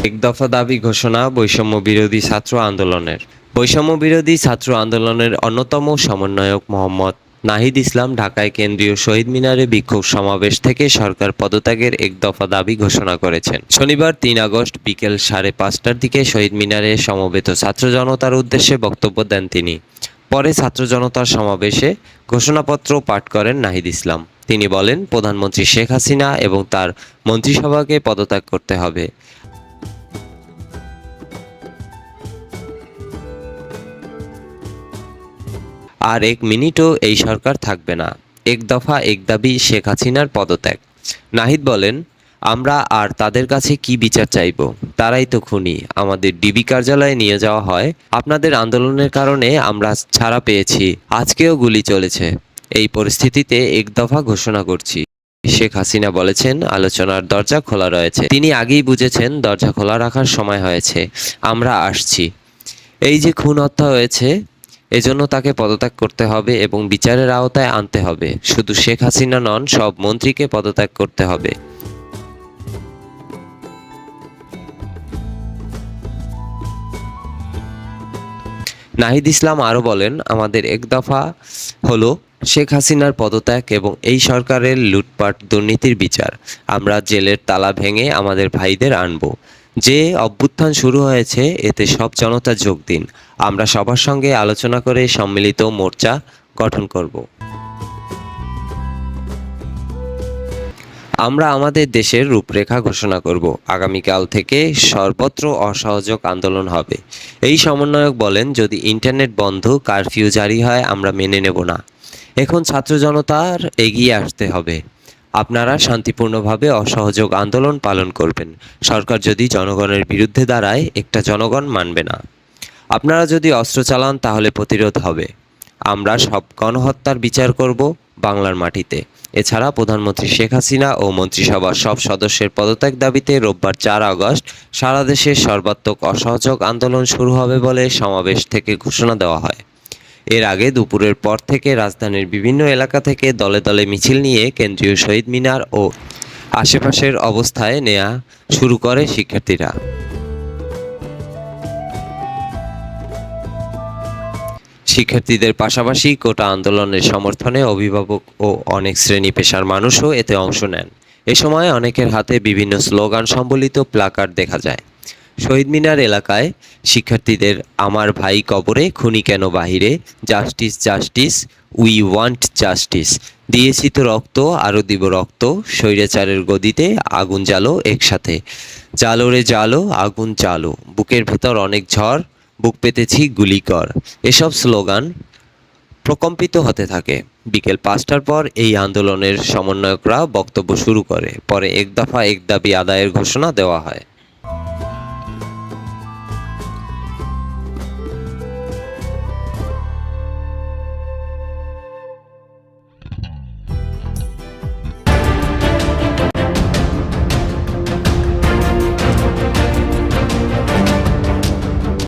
এক দফা দাবি ঘোষণা বৈষম্য বিরোধী ছাত্র আন্দোলনের। বৈষম্য বিরোধী ছাত্র আন্দোলনের অন্যতম সমন্বয়ক মোহাম্মদ নাহিদ ইসলাম ঢাকায় কেন্দ্রীয় শহীদ মিনারে বিক্ষোভ সমাবেশ থেকে সরকার পদত্যাগের এক দফা দাবি ঘোষণা করেছেন। শনিবার ৩ আগস্ট বিকেল ৫:৩০টার দিকে শহীদ মিনারে সমবেত ছাত্র জনতার উদ্দেশ্যে বক্তব্য দেন তিনি। পরে ছাত্র জনতার সমাবেশে ঘোষণাপত্র পাঠ করেন নাহিদ ইসলাম। তিনি বলেন, প্রধানমন্ত্রী শেখ হাসিনা এবং তার মন্ত্রিসভাকে পদত্যাগ করতে হবে। আর এক মিনিটও এই সরকার থাকবে না। এক দফা এক দাবি শেখ হাসিনার পদত্যাগ। নাহিদ বলেন, আমরা আর তাদের কাছে কি বিচার চাইব? তারাই তো খুনি। আমাদের ডিবি কার্যালয়ে নিয়ে যাওয়া হয়। আপনাদের আন্দোলনের কারণে আমরা ছাড়া পেয়েছি। আজকেও গুলি চলেছে। এই পরিস্থিতিতে এক দফা ঘোষণা করছি। শেখ হাসিনা বলেছেন, আলোচনার দরজা খোলা রয়েছে। তিনি আগেই বুঝেছেন দরজা খোলা রাখার সময় হয়েছে। আমরা আসছি। এই যে খুন হত্যা হয়েছে, এজন্য তাকে পদত্যাগ করতে হবে এবং বিচারের আওতায় আনতে হবে। শুধু শেখ হাসিনা নন, সব মন্ত্রীকে পদত্যাগ করতে হবে। নাহিদ ইসলাম আরও বলেন, আমাদের এক দফা হলো শেখ হাসিনার পদত্যাগ এবং এই সরকারের লুটপাট দুর্নীতির বিচার। আমরা জেলের তালা ভেঙে আমাদের ভাইদের আনব। যে অভ্যুত্থান শুরু হয়েছে, এতে সব জনতা যোগ দিন। আমরা সবার সঙ্গে আলোচনা করে সম্মিলিত মোর্চা গঠন করব। আমরা আমাদের দেশের রূপরেখা ঘোষণা করব। আগামীকাল থেকে সর্বত্র অসহযোগ আন্দোলন হবে। এই সমন্বয়ক বলেন, যদি ইন্টারনেট বন্ধ, কারফিউ জারি হয়, আমরা মেনে নেব না। এখন ছাত্র জনতার এগিয়ে আসতে হবে। আপনারা শান্তিপূর্ণভাবে অসহযোগ আন্দোলন পালন করবেন। সরকার যদি জনগণের বিরুদ্ধে দাঁড়ায়, একটা জনগণ মানবে না। আপনারা যদি অস্ত্র চালান, তাহলে প্রতিরোধ হবে। আমরা সব গণহত্যার বিচার করব বাংলার মাটিতে। এছাড়া প্রধানমন্ত্রী শেখ হাসিনা ও মন্ত্রিসভার সব সদস্যের পদত্যাগ দাবিতে রোববার ৪ আগস্ট সারা দেশে সর্বাত্মক অসহযোগ আন্দোলন শুরু হবে বলে সমাবেশ থেকে ঘোষণা দেওয়া হয়। এর আগে দুপুরের পর থেকে রাজধানীর বিভিন্ন এলাকা থেকে দলে দলে মিছিল নিয়ে কেন্দ্রীয় শহীদ মিনার ও আশেপাশের অবস্থায় নেওয়া শুরু করে শিক্ষার্থীরা। শিক্ষার্থীদের পাশাপাশি কোটা আন্দোলনের সমর্থনে অভিভাবক ও অনেক শ্রেণী পেশার মানুষও এতে অংশ নেন। এ সময় অনেকের হাতে বিভিন্ন স্লোগান সম্বলিত প্লাকার্ড দেখা যায়। শহীদ মিনার এলাকায় শিক্ষার্থীদের আমার ভাই কবরে, খুনি কেন বাহিরে, justice justice, we want justice, দিয়েছি তো রক্ত, আরও দিব রক্ত, স্বৈরাচারের গদিতে আগুন জ্বালো একসাথে, জ্বালো রে জ্বালো, আগুন জ্বালো, বুকের ভেতর অনেক ঝড়, বুক পেতেছি গুলি কর। এসব স্লোগান প্রকম্পিত হতে থাকে। বিকেল ৫টার পর এই আন্দোলনের সমন্বয়করা বক্তব্য শুরু করে। পরে এক দফা এক দাবি আদায়ের ঘোষণা দেওয়া হয়।